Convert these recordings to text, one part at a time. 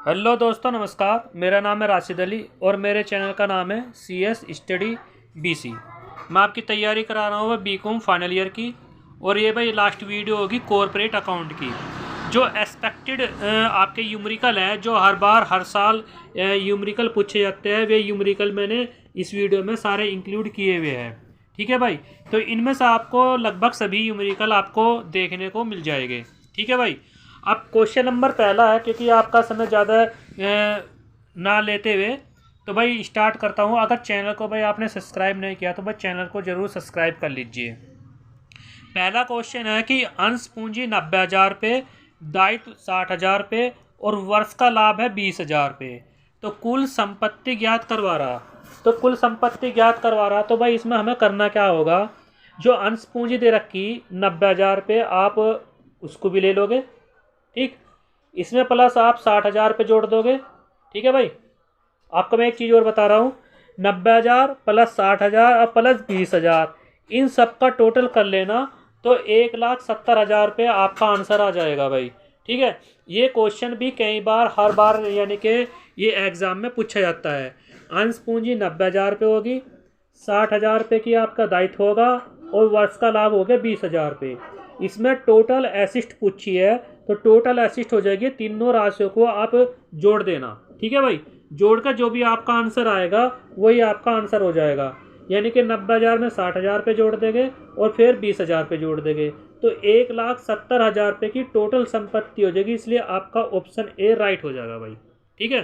Hello दोस्तों, नमस्कार। मेरा नाम है राशिद अली और मेरे चैनल का नाम है CS स्टडी BC। मैं आपकी तैयारी करा रहा हूँ BCom फाइनल ईयर की। और ये भाई लास्ट वीडियो होगी कॉरपोरेट अकाउंट की। जो एक्सपेक्टेड आपके यूमरिकल है, जो हर बार हर साल यूमरिकल पूछे जाते हैं, वे यूमरिकल मैंने इस वीडियो में सारे इंक्लूड किए हुए हैं। ठीक है भाई, तो इनमें से आपको लगभग सभी यूमरिकल आपको देखने को मिल जाएंगे। ठीक है भाई, अब क्वेश्चन नंबर पहला है, क्योंकि आपका समय ज़्यादा ना लेते हुए तो भाई स्टार्ट करता हूँ। अगर चैनल को भाई आपने सब्सक्राइब नहीं किया तो भाई चैनल को ज़रूर सब्सक्राइब कर लीजिए। पहला क्वेश्चन है कि अंश पूंजी 90,000 रुपये, दायित्व 60,000 रुपये और वर्ष का लाभ है 20,000 रुपये। तो कुल संपत्ति ज्ञात करवा रहा। तो भाई इसमें हमें करना क्या होगा, जो अंश पूंजी दे रखी 90,000 रुपये, आप उसको भी ले लोगे। ठीक, इसमें प्लस आप 60,000 रुपये जोड़ दोगे। ठीक है भाई, आपको मैं एक चीज़ और बता रहा हूँ। 90,000 प्लस 60,000 और प्लस 20,000, इन सब का टोटल कर लेना, तो 1,70,000 रुपये आपका आंसर आ जाएगा भाई। ठीक है, ये क्वेश्चन भी कई बार हर बार यानी कि ये एग्ज़ाम में पूछा जाता है। अंश पूंजी 90,000 रुपये होगी, 60,000 रुपये की आपका दायित्व होगा और वर्ष का लाभ हो गया 20,000 रुपये। इसमें टोटल असिस्ट पूछी है, तो टोटल असिस्ट हो जाएगी। तीनों राशियों को आप जोड़ देना। ठीक है भाई, जोड़कर जो भी आपका आंसर आएगा वही आपका आंसर हो जाएगा। यानी कि 90,000 में 60,000 रुपये जोड़ देंगे और फिर 20,000 रुपये जोड़ देंगे, तो 1,70,000 रुपये की टोटल संपत्ति हो जाएगी। इसलिए आपका ऑप्शन ए राइट हो जाएगा भाई। ठीक है,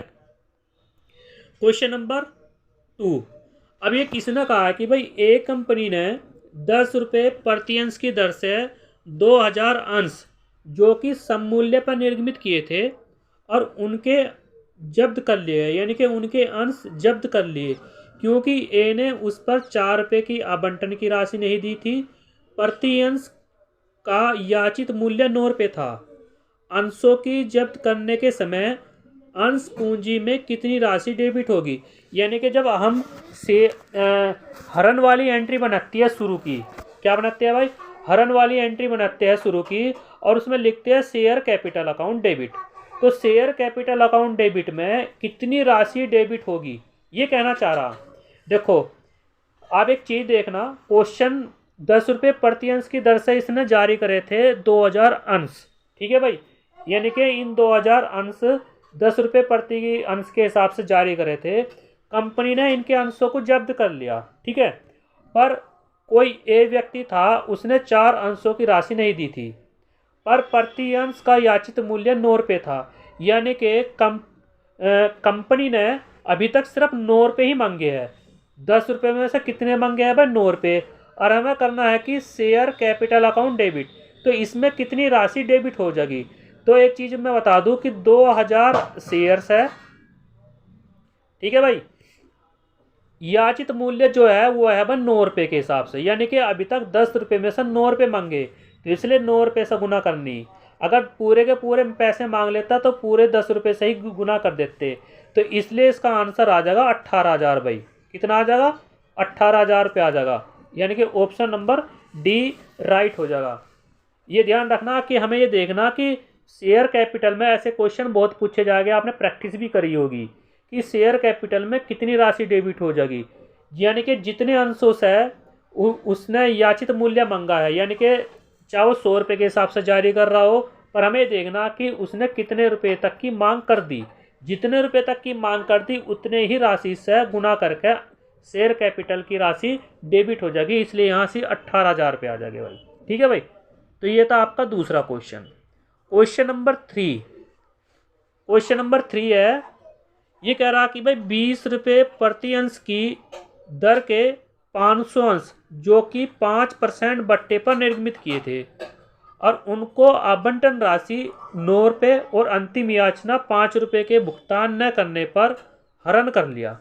क्वेश्चन नंबर 2। अब ये किसने कहा कि भाई एक कंपनी ने 10 रुपये प्रति अंश की दर से 2,000 अंश जो कि सममूल्य पर निर्गमित किए थे और उनके जब्त कर लिए, यानी कि उनके अंश जब्त कर लिए, क्योंकि ए ने उस पर 4 रुपये की आवंटन की राशि नहीं दी थी। प्रति अंश का याचित मूल्य 9 रुपये था। अंशों की जब्त करने के समय अंश पूंजी में कितनी राशि डेबिट होगी। यानी कि जब हम से हरण वाली एंट्री बनाती है शुरू की, क्या बनाते हैं भाई, हरण वाली एंट्री बनाते हैं शुरू की, और उसमें लिखते हैं शेयर कैपिटल अकाउंट डेबिट। तो शेयर कैपिटल अकाउंट डेबिट में कितनी राशि डेबिट होगी, ये कहना चाह रहा। देखो, आप एक चीज़ देखना, क्वेश्चन 10 रुपये प्रति अंश की दर से इसने जारी करे थे 2,000 अंश। ठीक है भाई, यानी कि इन 2,000 अंश 10 रुपये प्रति अंश के हिसाब से जारी करे थे। कंपनी ने इनके अंशों को जब्त कर लिया। ठीक है, पर कोई ए व्यक्ति था, उसने 4 अंशों की राशि नहीं दी थी, पर प्रति अंश का याचित मूल्य 9 रुपये था। यानी कि कंपनी ने अभी तक सिर्फ 9 रुपये ही मांगे हैं। 10 रुपये में से कितने मांगे हैं भाई, 9 रुपये। और हमें करना है कि शेयर कैपिटल अकाउंट डेबिट, तो इसमें कितनी राशि डेबिट हो जाएगी। तो एक चीज़ मैं बता दूं कि 2,000 शेयर्स है। ठीक है भाई, याचित मूल्य जो है वो है भाई 9 रुपये के हिसाब से, यानी कि अभी तक 10 रुपये में से 9 रुपये मांगे, तो इसलिए 9 रुपये से गुना करनी। अगर पूरे के पूरे पैसे मांग लेता तो पूरे 10 रुपये से ही गुना कर देते, तो इसलिए इसका आंसर आ जाएगा 18,000 भाई। कितना आ जाएगा, 18,000 रुपये आ जाएगा। यानी कि ऑप्शन नंबर डी राइट हो जाएगा। ये ध्यान रखना कि हमें ये देखना कि शेयर कैपिटल में ऐसे क्वेश्चन बहुत पूछे जाएंगे, आपने प्रैक्टिस भी करी होगी कि शेयर कैपिटल में कितनी राशि डेबिट हो जाएगी। यानी कि जितने अंशों से उसने याचित मूल्य मांगा है, यानी कि चाहे वो 100 रुपये के हिसाब से जारी कर रहा हो, पर हमें देखना कि उसने कितने रुपये तक की मांग कर दी। जितने रुपये तक की मांग कर दी उतने ही राशि से गुना करके शेयर कैपिटल की राशि डेबिट हो जाएगी। इसलिए यहाँ से 18,000 रुपये आ जाएंगे भाई। ठीक है भाई, तो ये था आपका दूसरा question. Question number 3। Question number 3 है, ये कह रहा कि भाई 20 रुपये प्रति अंश की दर के 500 अंश जो कि 5% बट्टे पर निर्गमित किए थे और उनको आवंटन राशि 9 रुपये और अंतिम याचना 5 रुपये के भुगतान न करने पर हरण कर लिया,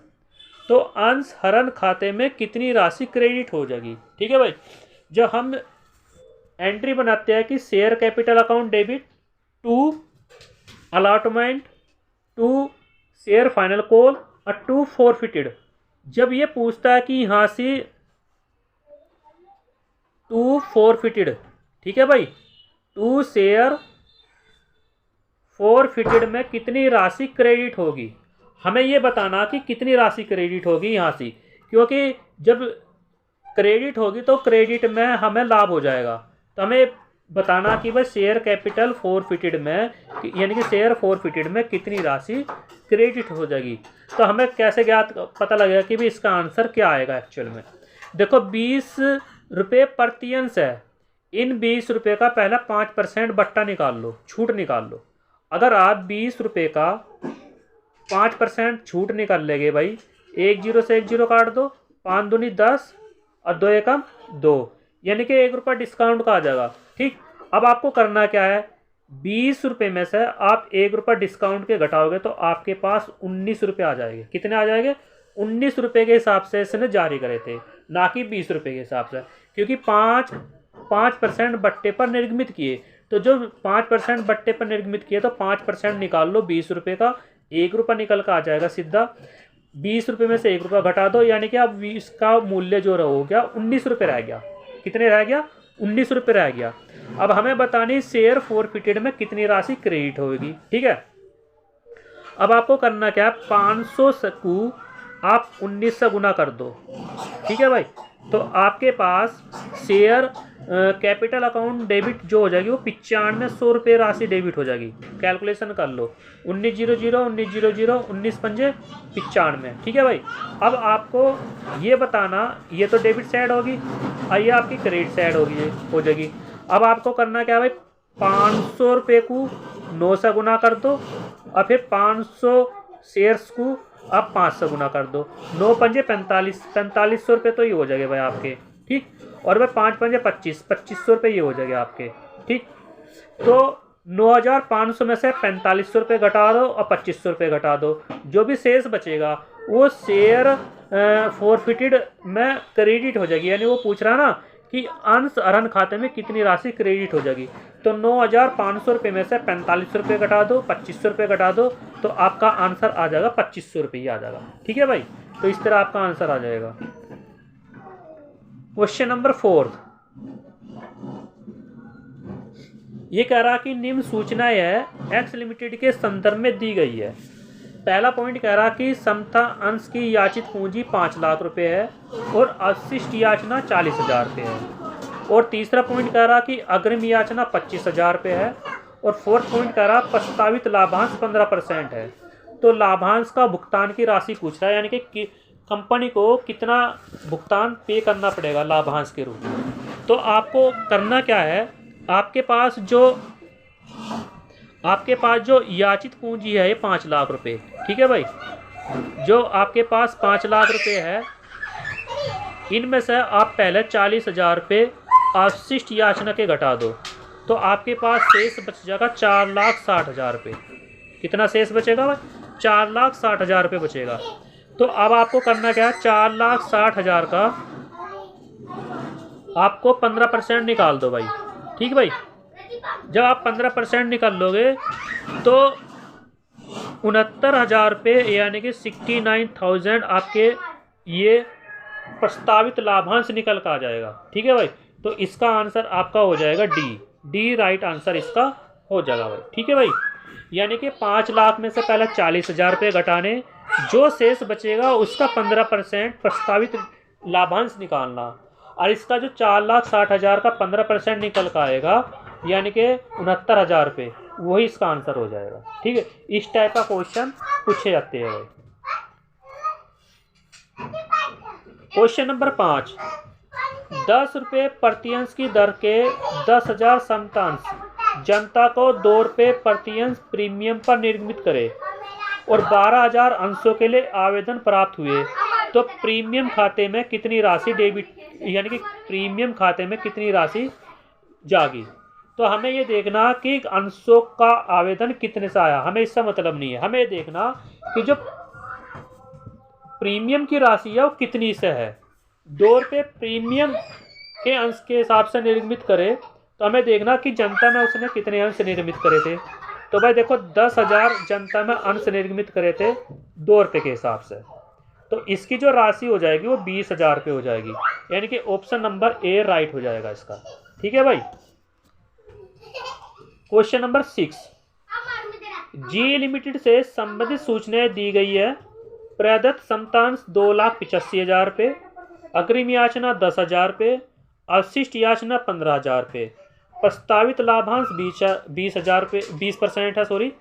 तो अंश हरण खाते में कितनी राशि क्रेडिट हो जाएगी। ठीक है भाई, जब हम एंट्री बनाते हैं कि share capital account debit to allotment to share final call और टू फॉरफिटेड, जब ये पूछता है कि यहाँ से टू फॉरफिटेड, ठीक है भाई, टू शेयर फोरफिटेड में कितनी राशि क्रेडिट होगी। हमें ये बताना कि कितनी राशि क्रेडिट होगी यहाँ से, क्योंकि जब क्रेडिट होगी तो क्रेडिट में हमें लाभ हो जाएगा। तो हमें बताना कि भाई शेयर कैपिटल फोरफिटेड में, यानी कि शेयर फोरफिटेड में कितनी राशि क्रेडिट हो जाएगी। तो हमें कैसे ज्ञात पता लगेगा कि भाई इसका आंसर क्या आएगा एक्चुअल में। देखो 20 रुपये प्रति अंश है, इन 20 रुपये का पहला 5% बट्टा निकाल लो, छूट निकाल लो। अगर आप 20 रुपये का 5% छूट निकाल लेंगे भाई, 1 0 से 1 0 काट दो, 5 दूनी 10 और 2 एकम 2, यानी कि 1 रुपया डिस्काउंट का आ जाएगा। ठीक, अब आपको करना क्या है, 20 रुपये में से आप 1 रुपया डिस्काउंट के घटाओगे तो आपके पास 19 रुपये आ जाएंगे। कितने आ जाएंगे? 19 रुपये के हिसाब से इसने जारी करे थे, ना कि 20 रुपये के हिसाब से, क्योंकि 5% बट्टे पर निर्गमित किए। तो जो 5% बट्टे पर निर्गमित किए तो 5% निकाल लो 20 रुपये का, 1 रुपया निकल कर आ जाएगा सीधा। 20 रुपये में से 1 रुपया घटा दो, यानी कि अब इसका मूल्य जो हो गया 19 रुपये रह गया। कितने रह गया? 19 रुपये रह गया। अब हमें बतानी शेयर फोरफिटेड में कितनी राशि क्रेडिट होगी। ठीक है, अब आपको करना क्या है, 500 को आप 19 से गुना कर दो। ठीक है भाई, तो आपके पास शेयर कैपिटल अकाउंट डेबिट जो हो जाएगी वो 9500 रुपये राशि डेबिट हो जाएगी। कैलकुलेशन कर लो, 1900 1900 19 पंजे 95। ठीक है भाई, अब आपको ये बताना, ये तो डेबिट साइड होगी और ये आपकी क्रेडिट साइड होगी हो जाएगी। अब आपको करना क्या भाई, 500 रुपये को 9 से गुना कर दो और फिर 500 शेयर्स को आप 5 से गुना कर दो। 9 पंजे 4500 रुपये तो ये हो जाएंगे भाई आपके। ठीक, और भाई 5 पंजे 2500 रुपये ये हो जाएंगे आपके। ठीक, तो 9500 में से 4500 रुपये घटा दो और 2500 रुपये घटा दो, जो भी शेष बचेगा वो शेयर फोरफिटेड में क्रेडिट हो जाएगी। यानी वो पूछ रहा ना कि अंश अरहन खाते में कितनी राशि क्रेडिट हो जाएगी। तो 9500 रुपये में से 4500 रुपये घटा दो, 2500 रुपये घटा दो, तो आपका आंसर आ जाएगा 2500 रुपये ही आ जाएगा। ठीक है भाई, तो इस तरह आपका आंसर आ जाएगा। क्वेश्चन नंबर 4, ये कह रहा कि निम्न सूचनाएं है एक्स लिमिटेड के संदर्भ में दी गई है। पहला पॉइंट कह रहा कि समता अंश की याचित पूंजी 5 लाख रुपए है और अवशिष्ट याचना 40,000 रुपये है। और तीसरा पॉइंट कह रहा कि अग्रिम याचना 25,000 रुपये है। और फोर्थ पॉइंट कह रहा प्रस्तावित लाभांश 15% है। तो लाभांश का भुगतान की राशि पूछ रहा है, यानी कि कंपनी को कितना भुगतान पे करना पड़ेगा लाभांश के रूप में। तो आपको करना क्या है, आपके पास जो याचित पूंजी है ये 5 लाख रुपए। ठीक है भाई, जो आपके पास 5 लाख रुपए है, इनमें से आप पहले 40,000 रुपये अवशिष्ट याचना के घटा दो, तो आपके पास शेष बच जाएगा 4,60,000 रुपये। कितना शेष बचेगा भाई? 4,60,000 रुपये बचेगा। तो अब आपको करना क्या है, 4,60,000 का आपको 15% निकाल दो भाई। ठीक भाई, जब आप 15% निकाल लोगे तो 69,000 रुपये, यानी कि 69,000 आपके ये प्रस्तावित लाभांश निकल कर आ जाएगा। ठीक है भाई, तो इसका आंसर आपका हो जाएगा डी राइट आंसर इसका हो जाएगा भाई। ठीक है भाई, यानी कि 5 लाख में से पहले 40,000 रुपये घटाने, जो शेष बचेगा उसका 15% प्रस्तावित लाभांश निकालना, और इसका जो 4,60,000 का 15% निकल कर आएगा, यानी कि 69,000 रुपये, वही इसका आंसर हो जाएगा। ठीक है, इस टाइप का क्वेश्चन पूछे जाते हैं भाई। क्वेश्चन नंबर 5, 10 रुपये प्रति अंश की दर के 10,000 समतांश जनता को 2 रुपये प्रति अंश प्रीमियम पर निर्गमित करे और 12,000 अंशों के लिए आवेदन प्राप्त हुए, तो प्रीमियम खाते में कितनी राशि डेबिट, यानी कि प्रीमियम खाते में कितनी राशि जागी। तो हमें ये देखना कि अंशों का आवेदन कितने से आया, हमें इसका मतलब नहीं है। हमें ये देखना कि जो प्रीमियम की राशि है वो कितनी से है। 2 रुपये प्रीमियम के अंश के हिसाब से निर्गमित करे, तो हमें देखना कि जनता में उसने कितने अंश निर्गमित करे थे। तो भाई देखो 10,000 जनता में अंश निर्गमित करे थे 2 रुपये के हिसाब से, तो इसकी जो राशि हो जाएगी वो 20,000 रुपये हो जाएगी, यानी कि ऑप्शन नंबर ए राइट हो जाएगा इसका। ठीक है भाई। क्वेश्चन नंबर 6, जी लिमिटेड से संबंधित सूचनाएं दी गई है। प्रदत्त समतांश 2,85,000 रुपये, अग्रिम याचना 10,000 रुपये, अवशिष्ट याचना 15,000 रुपये, प्रस्तावित लाभांश 20,000 रुपये 20% है, सॉरी।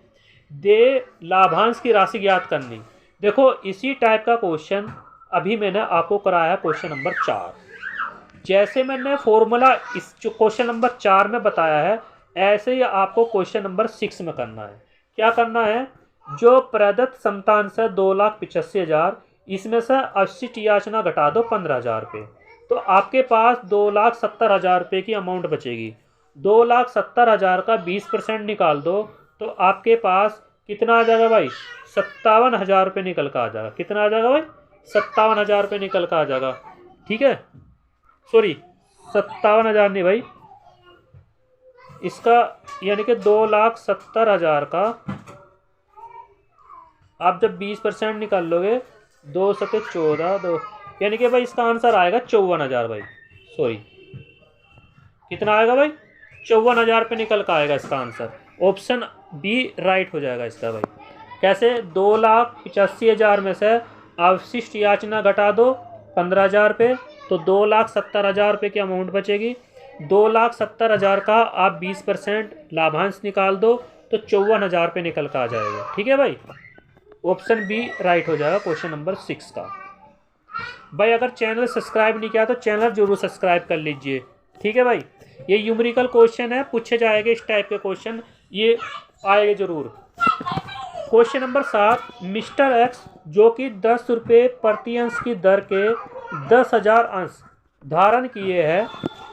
दे लाभांश की राशि ज्ञात करनी। देखो इसी टाइप का क्वेश्चन अभी मैंने आपको कराया है क्वेश्चन नंबर 4। जैसे मैंने फॉर्मूला इस क्वेश्चन नंबर 4 में बताया है, ऐसे ही आपको क्वेश्चन नंबर 6 में करना है। क्या करना है? जो प्रदत्त समतांश है 2,85,000, इसमें से अवशिष्ट याचना घटा दो 15,000 रुपये, तो आपके पास 2,70,000 रुपये की अमाउंट बचेगी। 2,70,000 का 20% निकाल दो तो आपके पास कितना आ जाएगा भाई? 57,000 रुपये निकल कर आ जाएगा। कितना आ जाएगा भाई? 57,000 रुपये निकल कर आ जाएगा। ठीक है, सॉरी 57,000 नहीं भाई, इसका यानी कि 2,70,000 का आप जब 20% निकाल लोगे, 2 सते 14, 2 यानी कि भाई इसका आंसर आएगा 54,000 भाई, सॉरी कितना आएगा भाई? 54,000 रुपये निकल कर आएगा इसका आंसर। ऑप्शन बी राइट हो जाएगा इसका भाई। कैसे? 2,85,000 में से अवशिष्ट याचना घटा दो 15,000 रुपये, तो 2,70,000 रुपये की अमाउंट बचेगी। 2,70,000 का आप 20% लाभांश निकाल दो तो 54,000 रुपये निकल कर आ जाएगा। ठीक है भाई, ऑप्शन बी राइट हो जाएगा क्वेश्चन नंबर 6 का। भाई अगर चैनल सब्सक्राइब नहीं किया तो चैनल जरूर सब्सक्राइब कर लीजिए। ठीक है भाई, ये न्यूमेरिकल क्वेश्चन है, पूछे जाएंगे इस टाइप के क्वेश्चन, ये आएंगे जरूर। क्वेश्चन नंबर 7, मिस्टर एक्स जो कि 10 रुपये प्रति अंश की दर के 10,000 अंश धारण किए हैं,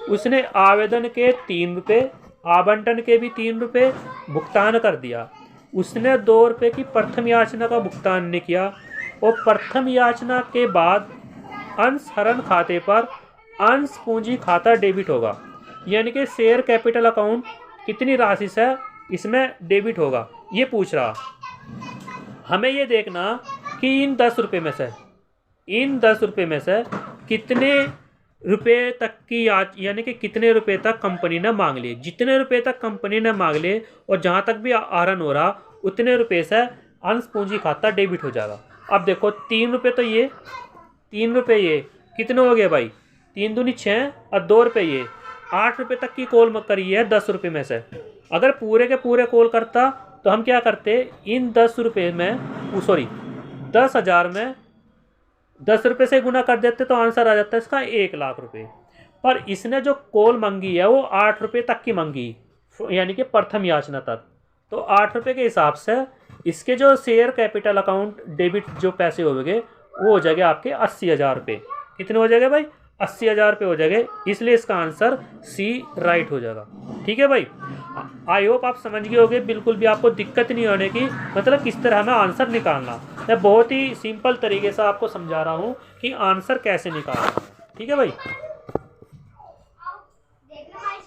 उसने आवेदन के 3 रुपये, आवंटन के भी 3 रुपये भुगतान कर दिया। उसने 2 रुपये की प्रथम याचना का भुगतान नहीं किया और प्रथम याचना के बाद अंश हरण खाते पर अंश पूंजी खाता डेबिट होगा। यानी कि शेयर कैपिटल अकाउंट कितनी राशि से इसमें डेबिट होगा, ये पूछ रहा। हमें ये देखना कि इन 10 रुपये में से कितने रुपए तक की यानी कि कितने रुपए तक कंपनी ने मांग लिए। जितने रुपए तक कंपनी ने मांग लिए और जहाँ तक भी आहरण हो रहा उतने रुपए से अंश पूंजी खाता डेबिट हो जाएगा। अब देखो 3 रुपये तो ये, 3 रुपये ये कितने हो गए भाई? 3 दूनी 6 और 2 रुपये ये 8 रुपये तक की कॉल करी है 10 रुपये में से। अगर पूरे के पूरे कॉल करता तो हम क्या करते, इन 10 रुपये में, सॉरी 10,000 में 10 रुपये से गुना कर देते तो आंसर आ जाता है इसका 1,00,000 रुपये। पर इसने जो कॉल मांगी है वो 8 रुपये तक की मांगी, यानी कि प्रथम याचना तक। तो 8 रुपये के हिसाब से इसके जो शेयर कैपिटल अकाउंट डेबिट जो पैसे होंगे वो हो जाएंगे आपके 80,000 रुपये। कितने हो जाएंगे भाई? 80,000 रुपये हो जाएंगे, इसलिए इसका आंसर सी राइट हो जाएगा। ठीक है भाई, आई होप आप समझ गए होंगे, बिल्कुल भी आपको दिक्कत नहीं होने की, मतलब किस तरह हमें आंसर निकालना। मैं बहुत ही सिंपल तरीके से आपको समझा रहा हूँ कि आंसर कैसे निकालना। ठीक है भाई,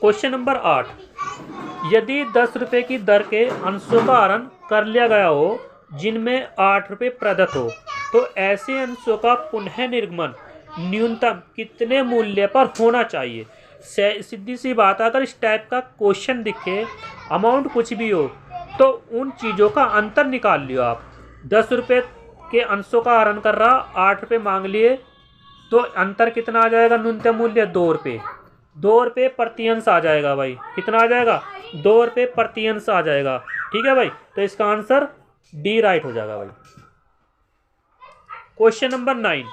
क्वेश्चन नंबर 8, यदि 10 रुपये की दर के अंशों का हरण कर लिया गया हो जिनमें 8 रुपये प्रदत्त हो, तो ऐसे अंशों का पुनः निर्गमन न्यूनतम कितने मूल्य पर होना चाहिए। सीधी सी बात, अगर इस टाइप का क्वेश्चन दिखे, अमाउंट कुछ भी हो, तो उन चीज़ों का अंतर निकाल लियो आप। 10 रुपये के अंशों का हरण कर रहा, 8 रुपये मांग लिए, तो अंतर कितना आ जाएगा? न्यूनतम मूल्य 2 रुपये। 2 रुपये प्रति अंश आ जाएगा भाई। कितना आ जाएगा? 2 रुपये प्रति अंश आ जाएगा। ठीक है भाई, तो इसका आंसर डी राइट हो जाएगा भाई। क्वेश्चन नंबर 9,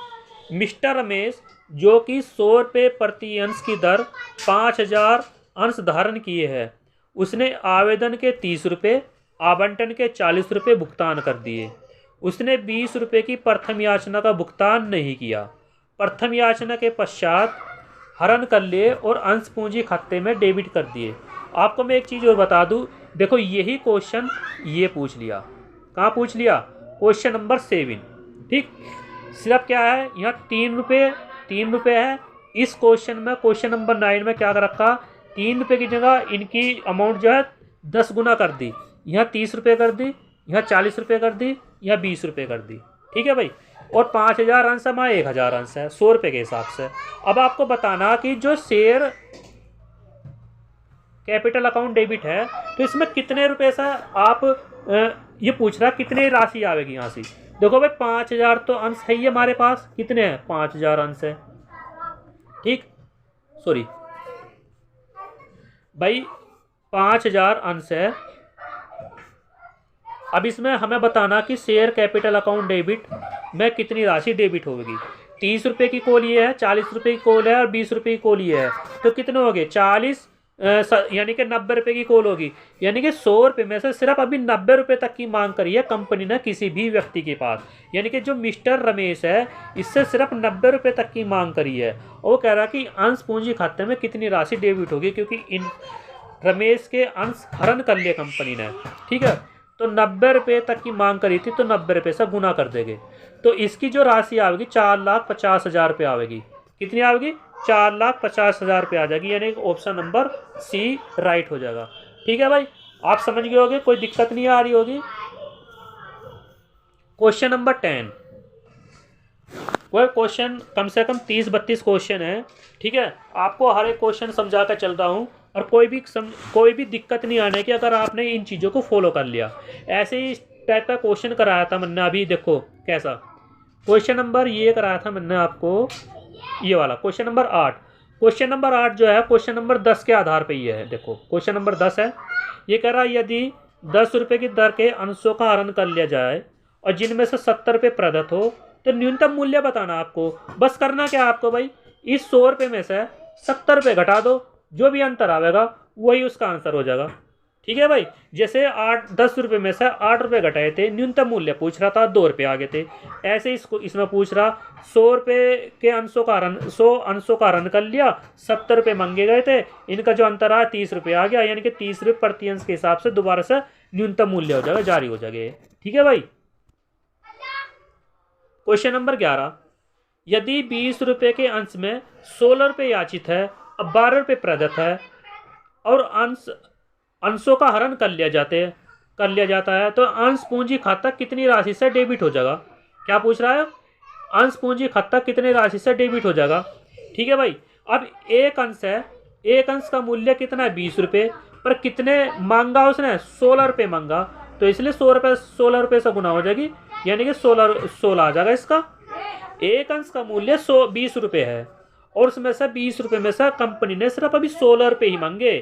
मिस्टर रमेश जो कि 100 रुपये प्रति अंश की दर 5,000 अंश धारण किए हैं, उसने आवेदन के 30 रुपये, आवंटन के 40 रुपये भुगतान कर दिए। उसने 20 रुपये की प्रथम याचना का भुगतान नहीं किया। प्रथम याचना के पश्चात हरण कर लिए और अंश पूंजी खाते में डेबिट कर दिए। आपको मैं एक चीज़ और बता दूं, देखो यही क्वेश्चन ये पूछ लिया। कहाँ पूछ लिया? Question number 7। ठीक, सिर्फ क्या है, यहाँ 3 रुपये है। इस क्वेश्चन में, क्वेश्चन नंबर 9 में क्या कर रखा, 3 रुपये की जगह इनकी अमाउंट जो है 10 गुना कर दी। यहाँ 30 रुपये कर दी, यहाँ 40 रुपये कर दी, यहाँ 20 रुपये कर दी। ठीक है भाई, और 5,000 अंश है, 1,000 अंश है 100 रुपये के हिसाब से। अब आपको बताना कि जो शेयर कैपिटल अकाउंट डेबिट है, तो इसमें कितने रुपए से आप ये पूछ रहा कितने राशि आवेगी यहाँ से। देखो भाई 5000 तो अंश है ही हमारे पास, कितने हैं 5000 अंश है, ठीक, सॉरी भाई 5000 अंश है। अब इसमें हमें बताना कि शेयर कैपिटल अकाउंट डेबिट में कितनी राशि डेबिट होगी। 30 रुपये की कॉल ये है, 40 रुपये की कॉल है और 20 रुपये की कॉल ये है, तो कितने हो गए 40, यानी कि 90 रुपये की कॉल होगी। यानी कि 100 रुपये में से सिर्फ अभी 90 रुपये तक की मांग करी है कंपनी ने किसी भी व्यक्ति के पास। यानी कि जो मिस्टर रमेश है इससे सिर्फ 90 रुपये तक की मांग करी है। और वो कह रहा कि अंश पूंजी खाते में कितनी राशि डेबिट होगी, क्योंकि इन रमेश के अंश हरण कर लिए कंपनी ने, ठीक है। तो 90 रुपये तक की मांग करी थी, तो 90 रुपये से गुना कर देंगे, तो इसकी जो राशि आएगी 4,50,000 रुपये आवेगी। कितनी आवेगी 4,50,000 रुपये आ जाएगी, यानी ऑप्शन नंबर सी राइट हो जाएगा। ठीक है भाई, आप समझ गए होगे, कोई दिक्कत नहीं आ रही होगी। क्वेश्चन नंबर 10, कोई क्वेश्चन कम से कम 30-32 क्वेश्चन है, ठीक है। आपको हर एक क्वेश्चन समझा कर चल रहा हूँ, और कोई भी दिक्कत नहीं आने की अगर आपने इन चीज़ों को फॉलो कर लिया। ऐसे ही टाइप का क्वेश्चन कराया था मैंने अभी, देखो कैसा क्वेश्चन नंबर ये कराया था मैंने आपको, ये वाला क्वेश्चन नंबर 8। क्वेश्चन नंबर 8 जो है क्वेश्चन नंबर 10 के आधार पे ये है। देखो क्वेश्चन नंबर 10 है, ये कह रहा है यदि 10 रुपये की दर के अंशों का हरण कर लिया जाए और जिनमें से 70 रुपये प्रदत्त हो, तो न्यूनतम मूल्य बताना आपको। बस करना क्या आपको भाई, इस 100 रुपये में से 70 रुपये घटा दो, जो भी अंतर आवेगा वही उसका आंसर हो जाएगा। ठीक है भाई, जैसे 10 रुपये में से 8 रुपये घटाए थे, न्यूनतम मूल्य पूछ रहा था 2 रुपये आगे थे। ऐसे इसको इसमें पूछ रहा 100 रुपये के अंशों का हरण, 100 अंशों का हरण कर लिया, 70 रुपये मांगे गए थे, इनका जो अंतर आया 30 रुपये आ गया, यानी कि 30 रुपये प्रति अंश के हिसाब से दोबारा से न्यूनतम मूल्य हो जाएगा, जारी हो जाएगा। ठीक है भाई। क्वेश्चन नंबर 11, यदि 20 रुपये के अंश में 16 रुपये याचित है और 12 रुपये प्रदत्त है और अंशों का हरण कर लिया जाता है, तो अंश पूंजी खाता कितनी राशि से डेबिट हो जाएगा। क्या पूछ रहा है, अंश पूंजी खाता कितनी राशि से डेबिट हो जाएगा। ठीक है भाई, अब एक अंश है, एक अंश का मूल्य कितना है 20 रुपये, पर कितने मांगा उसने 16 रुपये मांगा, तो इसलिए 16 रुपये से गुना हो जाएगी, यानी कि 16 आ जाएगा इसका। एक अंश का मूल्य 20 रुपये है और उसमें से 20 रुपये में से कंपनी ने सिर्फ अभी 16 रुपये ही मांगे,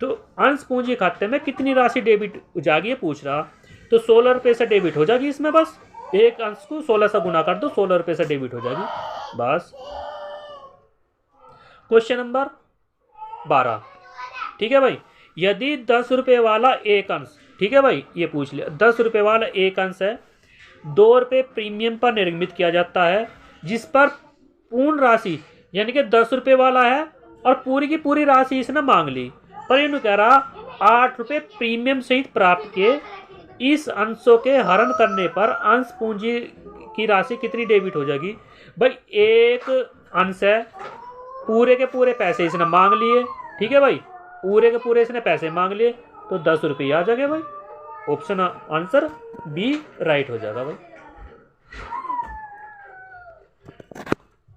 तो अंश पूंजी खाते में कितनी राशि डेबिट हो जाएगी पूछ रहा। तो 16 रुपये से डेबिट हो जाएगी इसमें, बस एक अंश को 16 से गुना कर दो, 16 रुपये से डेबिट हो जाएगी बस। क्वेश्चन नंबर 12, ठीक है भाई, यदि 10 रुपये वाला एक अंश, ठीक है भाई ये पूछ लिया, 10 रुपये वाला एक अंश है 2 रुपये प्रीमियम पर निर्मित किया जाता है, जिस पर पूर्ण राशि यानी कि 10 रुपये वाला है और पूरी की पूरी राशि इसने मांग ली, पर इन्होंने कह रहा 8 रुपये प्रीमियम सहित प्राप्त किए, इस अंशों के हरण करने पर अंश पूंजी की राशि कितनी डेबिट हो जाएगी। भाई एक अंश है, पूरे के पूरे पैसे इसने मांग लिए, ठीक है भाई, पूरे के पूरे इसने पैसे मांग लिए, तो 10 रुपये आ जाएंगे भाई, ऑप्शन आंसर बी राइट हो जाएगा भाई।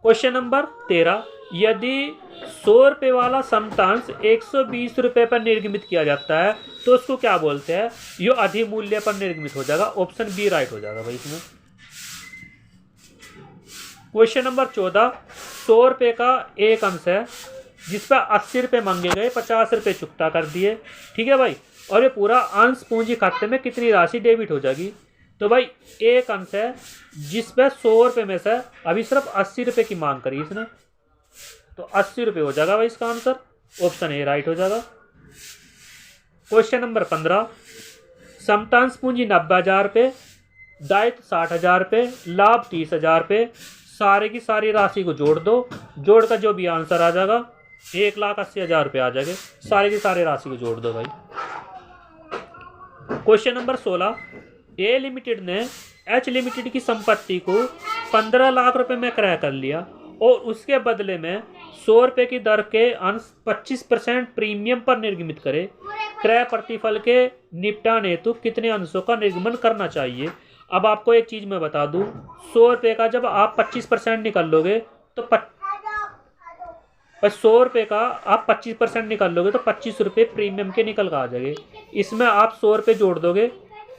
क्वेश्चन नंबर 13, यदि 100 रुपये वाला समतांश 120 रुपये पर निर्गमित किया जाता है, तो उसको क्या बोलते हैं, ये अधिमूल्य पर निर्गमित हो जाएगा, ऑप्शन बी राइट हो जाएगा भाई इसमें। क्वेश्चन नंबर 14, 100 रुपये का एक अंश है जिस पर 80 रुपये मांगे गए, 50 रुपये चुकता कर दिए, ठीक है भाई, और ये पूरा अंश पूंजी खाते में कितनी राशि डेबिट हो जाएगी। तो भाई एक अंश है जिस पे 100 रुपये में से अभी सिर्फ 80 रुपये की मांग करी इसने, तो 80 रुपये हो जाएगा भाई इसका आंसर, ऑप्शन ए राइट हो जाएगा। क्वेश्चन नंबर 15, समतांश पूंजी 90,000 रुपये, दायित्व 60,000 रुपये, लाभ 30,000 रुपये, सारे की सारी राशि को जोड़ दो, जोड़कर जो भी आंसर आ जाएगा 1,80,000 रुपये आ जाएंगे, सारे की सारी राशि को जोड़ दो भाई। क्वेश्चन नंबर 16, ए लिमिटेड ने एच लिमिटेड की संपत्ति को 15 लाख रुपए में क्रय कर लिया और उसके बदले में 100 रुपये की दर के अंश 25% प्रीमियम पर निर्गमित करे, क्रय प्रतिफल के निपटान हेतु कितने अंशों का निर्गमन करना चाहिए। अब आपको एक चीज़ मैं बता दूं, 100 रुपये का जब आप 25% निकाल लोगे तो 100 रुपये का आप 25% निकाल लोगे तो 25 रुपये प्रीमियम के निकल कर आ जाएंगे। इसमें आप 100 रुपये जोड़ दोगे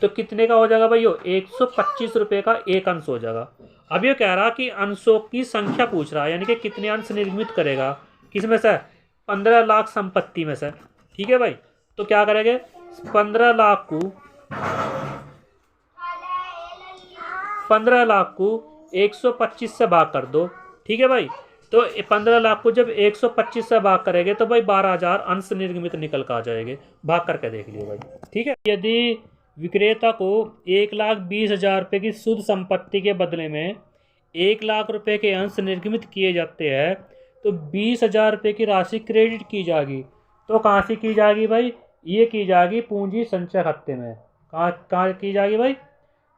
तो कितने का हो जाएगा भाई? 125 रुपये का एक अंश हो जाएगा। अब ये कह रहा कि अंशों की संख्या पूछ रहा है, यानी कि कितने अंश निर्मित करेगा, किस में से? 15 लाख संपत्ति में से। ठीक है भाई, तो क्या करेंगे? 15 लाख को 125 से भाग कर दो। ठीक है भाई, तो 15 लाख को जब 125 से भाग करेंगे तो भाई 12,000 अंश निर्मित निकल कर आ जाएंगे। भाग करके देख लियो भाई। ठीक है, यदि विक्रेता को 1,20,000 रुपये की शुद्ध संपत्ति के बदले में 1,00,000 रुपये के अंश निर्गमित किए जाते हैं तो 20,000 रुपये की राशि क्रेडिट की जाएगी। तो कहाँ से की जाएगी भाई? ये की जाएगी पूंजी संचय खाते में। कहाँ की जाएगी भाई?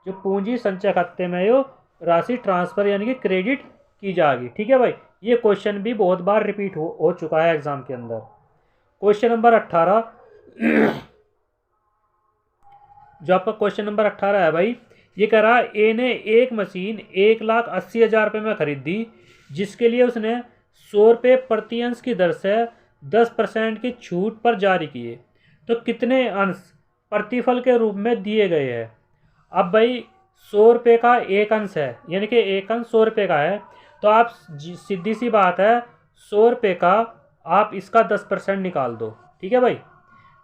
जो पूंजी संचय खाते में यो राशि ट्रांसफर यानी कि क्रेडिट की जाएगी। ठीक है भाई, ये क्वेश्चन भी बहुत बार रिपीट हो चुका है एग्जाम के अंदर। क्वेश्चन नंबर 18, जो आपका क्वेश्चन नंबर 18 है भाई, ये कह रहा है ए ने एक मशीन 1,80,000 रुपये में खरीदी, जिसके लिए उसने 100 रुपये प्रति अंश की दर से 10% की छूट पर जारी किए। तो कितने अंश प्रतिफल के रूप में दिए गए हैं? अब भाई 100 रुपये का एक अंश है, यानी कि एक अंश 100 रुपये का है, तो आप सीधी सी बात है 100 रुपये का आप इसका 10% निकाल दो। ठीक है भाई,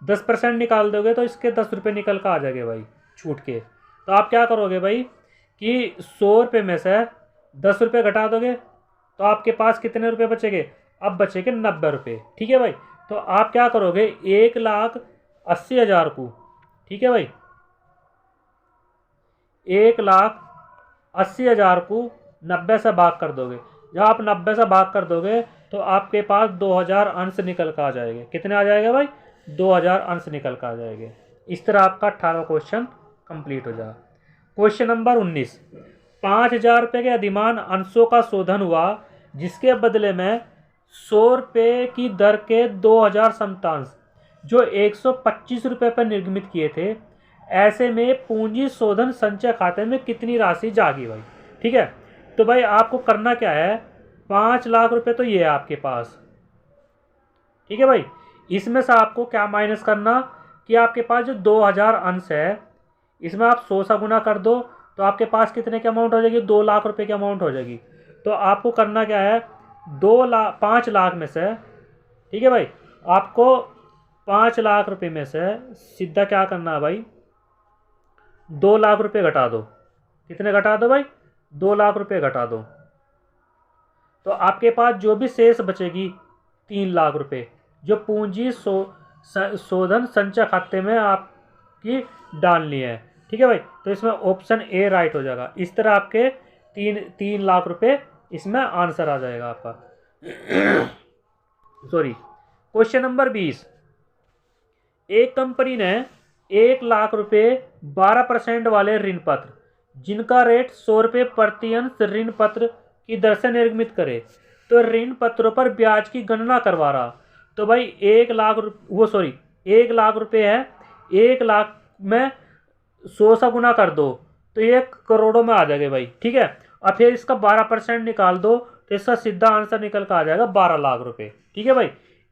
10% निकाल दोगे तो इसके 10 रुपये निकल कर आ जाएंगे भाई छूट के। तो आप क्या करोगे भाई कि 100 रुपये में से 10 रुपये घटा दोगे तो आपके पास कितने रुपये बचेंगे? अब बचेंगे 90 रुपये। ठीक है भाई, तो आप क्या करोगे? 1,80,000 को, ठीक है भाई, 1,80,000 को 90 से भाग कर दोगे। जब आप 90 से भाग कर दोगे तो आपके पास 2,000 अंश निकल कर आ जाएंगे। कितने आ जाएगा भाई? 2,000 अंश निकल कर आ जाएंगे। इस तरह आपका 18वां क्वेश्चन कंप्लीट हो जाएगा। क्वेश्चन नंबर 19, 5,000 रुपये के अधिमान अंशों का शोधन हुआ, जिसके बदले में 100 रुपये की दर के 2,000 समतांश जो 125 रुपये पर निर्गमित किए थे। ऐसे में पूंजी शोधन संचय खाते में कितनी राशि जागी भाई? ठीक है, तो भाई आपको करना क्या है? 5 लाख रुपए तो ये है आपके पास। ठीक है भाई, इसमें से आपको क्या माइनस करना कि आपके पास जो 2,000 अंश है, इसमें आप 100 सा गुना कर दो तो आपके पास कितने की अमाउंट हो जाएगी? 2 लाख रुपए की अमाउंट हो जाएगी। तो आपको करना क्या है? 5 लाख में से, ठीक है भाई, आपको 5 लाख रुपए में से सीधा क्या करना है भाई? 2 लाख रुपए घटा दो। कितने घटा दो भाई? 2 लाख रुपए घटा दो। तो आपके पास जो भी शेष बचेगी 3 लाख रुपए, जो पूंजी शोधन संचय खाते में आपकी डालनी है। ठीक है भाई, तो इसमें ऑप्शन ए राइट हो जाएगा। इस तरह आपके 3 लाख रुपए इसमें आंसर आ जाएगा आपका। सॉरी, क्वेश्चन नंबर 20, एक कंपनी ने 1 लाख रुपए 12% वाले ऋण पत्र, जिनका रेट 100 रुपये प्रति अंश ऋण पत्र की दर से निर्गमित करे, तो ऋण पत्रों पर ब्याज की गणना करवा रहा। तो भाई 1 लाख रुपए है, 1 लाख में 100 सा गुना कर दो तो ये करोड़ों में आ जाएगा भाई। ठीक है, और फिर इसका 12% निकाल दो तो इसका सीधा आंसर निकल कर आ जाएगा 12 लाख रुपए। ठीक है भाई,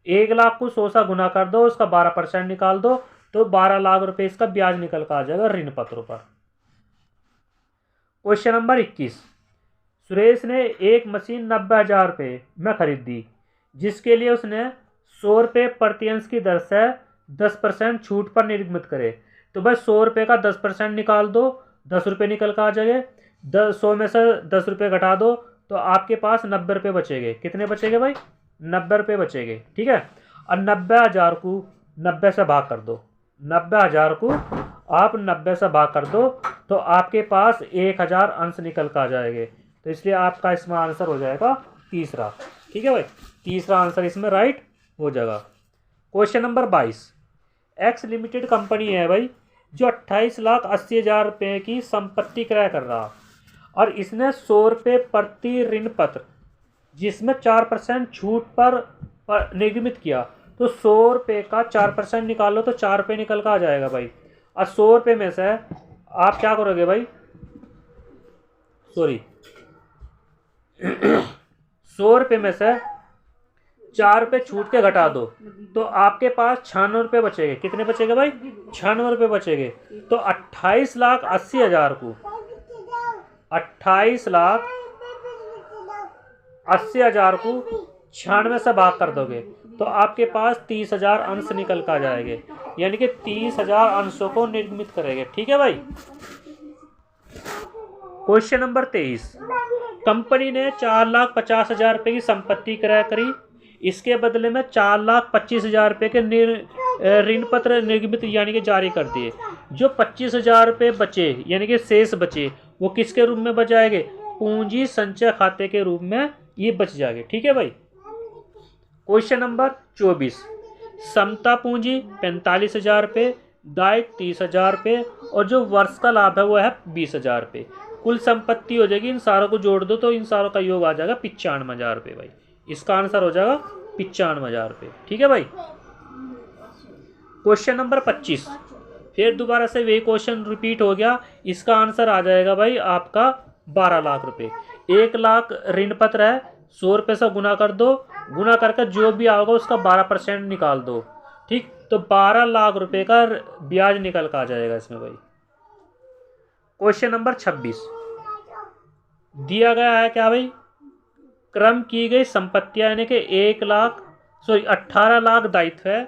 1 लाख को 100 सा गुना कर दो, उसका 12% निकाल दो तो 12 लाख रुपए इसका ब्याज निकल कर आ जाएगा ऋण पत्रों पर। क्वेश्चन नंबर 21, सुरेश ने एक मशीन 90,000 रुपये में खरीदी, जिसके लिए उसने 100 रुपये प्रति अंश की दर से 10% छूट पर निर्गमित करे। तो भाई 100 रुपये का 10% निकाल दो, 10 रुपये निकल कर आ जाएंगे। 100 में से 10 रुपये घटा दो तो आपके पास 90 रुपये बचेंगे। कितने बचेंगे भाई? 90 रुपये बचेंगे। ठीक है, और 90,000 को 90 से भाग कर दो। 90,000 को आप 90 से भाग कर दो तो आपके पास 1,000 अंश निकल कर आ जाएंगे। तो इसलिए आपका इसमें आंसर हो जाएगा तीसरा। ठीक है भाई, तीसरा आंसर इसमें राइट हो जाएगा। Question number 22, x limited company है भाई, जो 28,80,000 रुपये की संपत्ति क्रय कर रहा, और इसने 100 रुपये प्रति ऋण पत्र, जिसमें 4% छूट पर निर्गमित किया। तो 100 रुपये का 4% निकालो तो 4 रुपये निकल कर आ जाएगा भाई। और 100 रुपये में से आप क्या करोगे भाई? 100 रुपये में से 4 रुपये छूट के घटा दो तो आपके पास 96 रुपये बचेंगे। कितने बचेंगे भाई? 96 रुपये बचेंगे। तो 28,80,000 को 28,80,000 को 96 से भाग कर दोगे तो आपके पास 30,000 अंश निकल कर आ जाएंगे, यानी कि 30,000 अंशों को निर्मित करेंगे। ठीक है भाई। क्वेश्चन नंबर 23, कंपनी ने 4,50,000 रुपये की संपत्ति क्रय करी। इसके बदले में 4,25,000 रुपये के ऋण पत्र निर्गमित यानी कि जारी कर दिए। जो 25,000 रुपये बचे यानी कि शेष बचे वो किसके रूप में बच जाएंगे? पूंजी संचय खाते के रूप में ये बच जाएंगे। ठीक है भाई। क्वेश्चन नंबर 24, समता पूंजी 45,000 रुपये, दायित्व 30,000 रुपये और जो वर्ष का लाभ है वो है 20,000 रुपये। कुल संपत्ति हो जाएगी, इन सारों को जोड़ दो तो इन सारों का योग आ जाएगा 95,000 रुपये भाई। इसका आंसर हो जाएगा 95,000 रुपये। ठीक है भाई। क्वेश्चन नंबर 25, फिर दोबारा से वही क्वेश्चन रिपीट हो गया। इसका आंसर आ जाएगा भाई आपका 12 लाख रुपये। 1 लाख ऋण पत्र है, 100 रुपये से गुना कर दो, गुना करके जो भी आओगे उसका 12% निकाल दो। ठीक, तो 12 लाख रुपये का ब्याज निकल कर आ जाएगा इसमें भाई। क्वेश्चन नंबर 26 दिया गया है क्या भाई? क्रम की गई संपत्तियां यानी कि 18 लाख दायित्व है,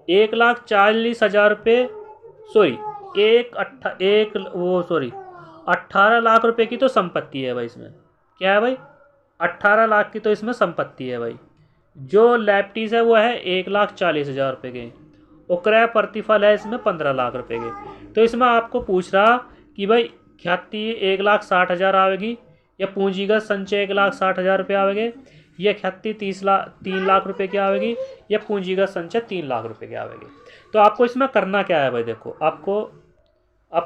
1,40,000 रुपये 18 लाख रुपए की तो संपत्ति है भाई। इसमें क्या है भाई? 18 लाख की तो इसमें संपत्ति है भाई। जो लैपटीज है वो है 1,40,000 रुपये के और क्रय प्रतिफल है इसमें 15 लाख रुपए के। तो इसमें आपको पूछ रहा कि भाई ख्याति 1,60,000 आवेगी या पूंजीगत संचय 1,60,000 रुपये आवेगे या ख्याति 3 लाख रुपए की आवेगी या पूंजीगत संचय 3 लाख रुपए की आवेगी। तो आपको इसमें करना क्या है भाई? देखो आपको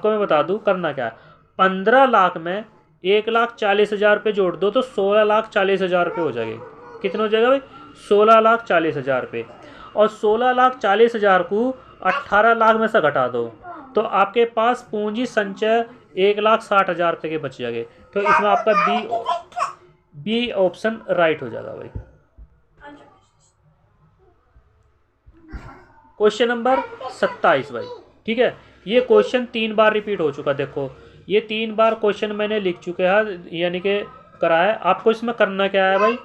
मैं बता दूं करना क्या है। 15 लाख में 1,40,000 रुपये जोड़ दो तो 16,40,000 रुपये हो जाएंगे। कितने हो जाएगा भाई? 16,40,000 रुपये। और 16,40,000 को 18 लाख में से घटा दो तो आपके पास पूंजी संचय 1,60,000 रुपये के बच जाएंगे। तो इसमें आपका बी ऑप्शन राइट हो जाएगा भाई। क्वेश्चन नंबर 27 भाई। ठीक है, ये क्वेश्चन 3 बार रिपीट हो चुका। देखो ये 3 बार क्वेश्चन मैंने लिख चुके हैं यानी कि करा है। आपको इसमें करना क्या है भाई?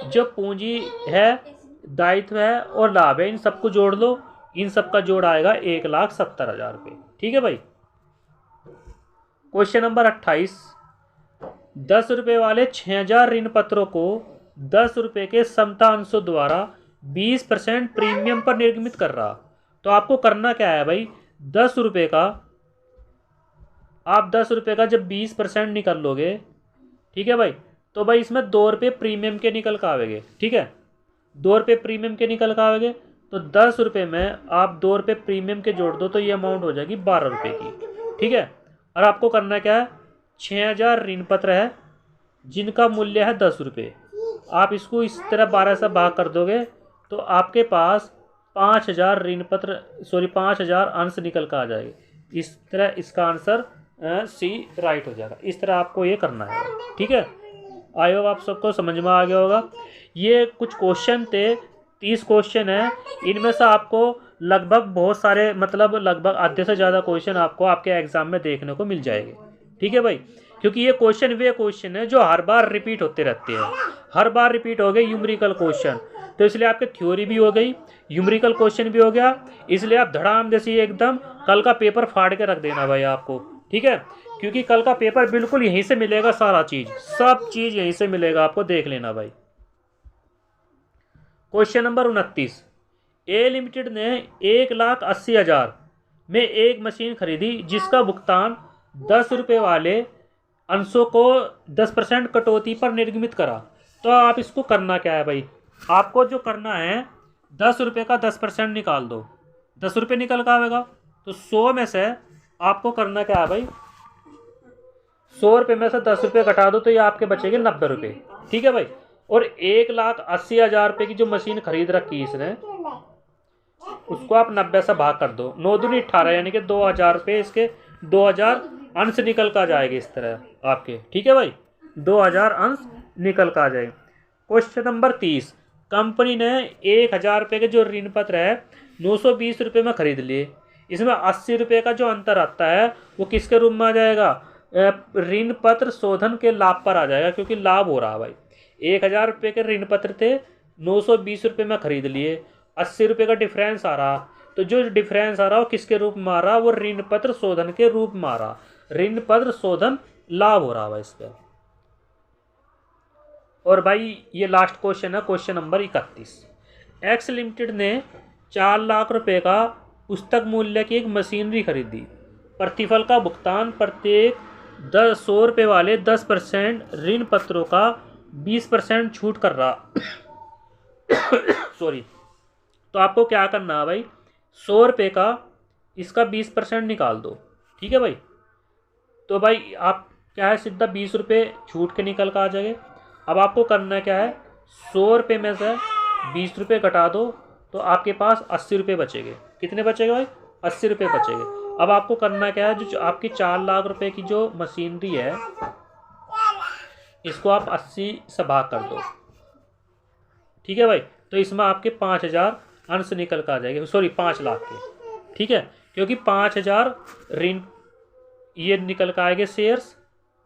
जो पूंजी है, दायित्व है और लाभ है, इन सबको जोड़ लो। इन सब का जोड़ आएगा 1,70,000 रुपये। ठीक है भाई। क्वेश्चन नंबर 28, 10 रुपये वाले 6,000 ऋण पत्रों को 10 रुपये के समता अंशों द्वारा 20% प्रीमियम पर निर्गमित कर रहा। तो आपको करना क्या है भाई? 10 रुपये का आप 10 रुपये का जब 20% निकल लोगे, ठीक है भाई, तो भाई इसमें 2 रुपये प्रीमियम के निकल कर आवेंगे। ठीक है, 2 रुपये प्रीमियम के निकल कर आवेंगे। तो 10 रुपये में आप 2 रुपये प्रीमियम के जोड़ दो तो ये अमाउंट हो जाएगी 12 रुपये की। ठीक है, और आपको करना क्या है? 6,000 ऋण पत्र है जिनका मूल्य है 10 रुपये। आप इसको इस तरह 12 से भाग कर दोगे तो आपके पास 5,000 अंश निकल कर आ जाएंगे। इस तरह इसका आंसर सी राइट हो जाएगा। इस तरह आपको ये करना है। ठीक है, आई होप आप सबको समझ में आ गया होगा। ये कुछ क्वेश्चन थे, 30 क्वेश्चन है। इनमें से आपको लगभग बहुत सारे लगभग आधे से ज़्यादा क्वेश्चन आपको आपके एग्जाम में देखने को मिल जाएंगे। ठीक है भाई, क्योंकि ये क्वेश्चन वे क्वेश्चन है जो हर बार रिपीट होते रहते हैं। हर बार रिपीट हो गए न्यूमेरिकल क्वेश्चन, तो इसलिए आपकी थ्योरी भी हो गई, न्यूमेरिकल क्वेश्चन भी हो गया। इसलिए आप धड़ाम जैसे एकदम कल का पेपर फाड़ के रख देना भाई आपको। ठीक है, क्योंकि कल का पेपर बिल्कुल यहीं से मिलेगा, सारा चीज सब चीज यहीं से मिलेगा आपको, देख लेना भाई। क्वेश्चन नंबर 29, ए लिमिटेड ने 1,80,000 में एक मशीन खरीदी जिसका भुगतान 10 रुपये वाले अंशों को 10% कटौती पर निर्गमित करा। तो आप इसको करना क्या है भाई? आपको जो करना है 10 रुपये का 10% निकाल दो, 10 रुपये निकल कर आएगा। तो 100 में से आपको करना क्या है भाई? 100 रुपये में से 10 रुपये घटा दो तो ये आपके बचेंगे 90 रुपये। ठीक है भाई, और 1,80,000 रुपये की जो मशीन खरीद रखी इसने, उसको आप 90 से भाग कर दो। 9 दूनी 18 यानी कि 2,000 रुपये, इसके 2,000 अंश निकल कर आ जाएंगे इस तरह आपके। ठीक है भाई, 2,000 अंश निकल कर आ जाएंगे। क्वेश्चन नंबर 30, कंपनी ने 1000 रुपये के जो ऋण पत्र है 920 रुपये में खरीद लिए। इसमें 80 रुपये का जो अंतर आता है वो किसके रूप में आ जाएगा? ऋण पत्र शोधन के लाभ पर आ जाएगा, क्योंकि लाभ हो रहा है भाई। 1000 रुपये के ऋण पत्र थे, 920 रुपये में खरीद लिए, 80 रुपये का डिफरेंस आ रहा। तो जो डिफरेंस आ रहा वो किसके रूप में आ रहा? वो ऋण पत्र शोधन के रूप में आ रहा। ऋण पत्र शोधन लाभ हो रहा भाई इस पर। और भाई ये लास्ट क्वेश्चन है, क्वेश्चन नंबर 31। एक्स लिमिटेड ने 4 लाख रुपए का पुस्तक मूल्य की एक मशीनरी खरीदी। प्रतिफल का भुगतान प्रत्येक 100 रुपये वाले 10% ऋण पत्रों का 20% छूट कर रहा। सॉरी। तो आपको क्या करना है भाई? 100 रुपये का इसका 20% निकाल दो। ठीक है भाई। तो भाई आप क्या है, सीधा 20 रुपये छूट के निकल कर आ जाएंगे। अब आपको करना क्या है, 100 रुपये में से 20 रुपये घटा दो तो आपके पास 80 रुपये बचेंगे। कितने बचेंगे भाई? 80 रुपये बचेंगे। अब आपको करना क्या है, जो आपकी 4 लाख रुपए की जो मशीनरी है इसको आप 80 से भाग कर दो। ठीक है भाई। तो इसमें आपके 5000 अंश निकल कर आ जाएंगे, सॉरी 5 लाख के। ठीक है, क्योंकि 5000 ऋण ये निकल कर आएंगे शेयर्स।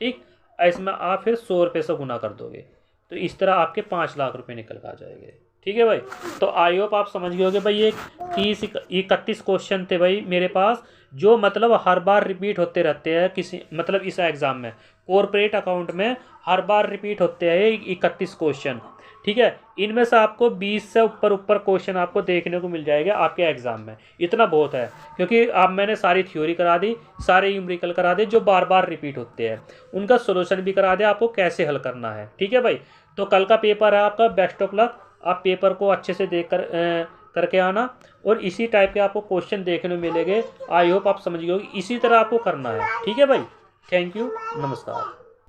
ठीक, इसमें आप फिर 100 रुपये से गुना कर दोगे तो इस तरह आपके 5 लाख रुपए निकल कर आ जाएंगे। ठीक है भाई। तो आई होप आप समझ गए होगे भाई। ये 31 क्वेश्चन थे भाई मेरे पास, जो मतलब हर बार रिपीट होते रहते हैं किसी मतलब इस एग्ज़ाम में। कॉर्पोरेट अकाउंट में हर बार रिपीट होते हैं 31 क्वेश्चन। ठीक है, इनमें से आपको 20 से ऊपर क्वेश्चन आपको देखने को मिल जाएगा आपके एग्जाम में। इतना बहुत है, क्योंकि अब मैंने सारी थ्योरी करा दी, सारे न्यूमेरिकल करा दे जो बार बार रिपीट होते हैं, उनका सोल्यूशन भी करा दिया आपको कैसे हल करना है। ठीक है भाई। तो कल का पेपर है आपका, बेस्ट ऑफ लक। आप पेपर को अच्छे से देख कर करके आना, और इसी टाइप के आपको क्वेश्चन देखने को मिलेंगे। आई होप आप समझ गए होगे, इसी तरह आपको करना है। ठीक है भाई। थैंक यू, नमस्कार।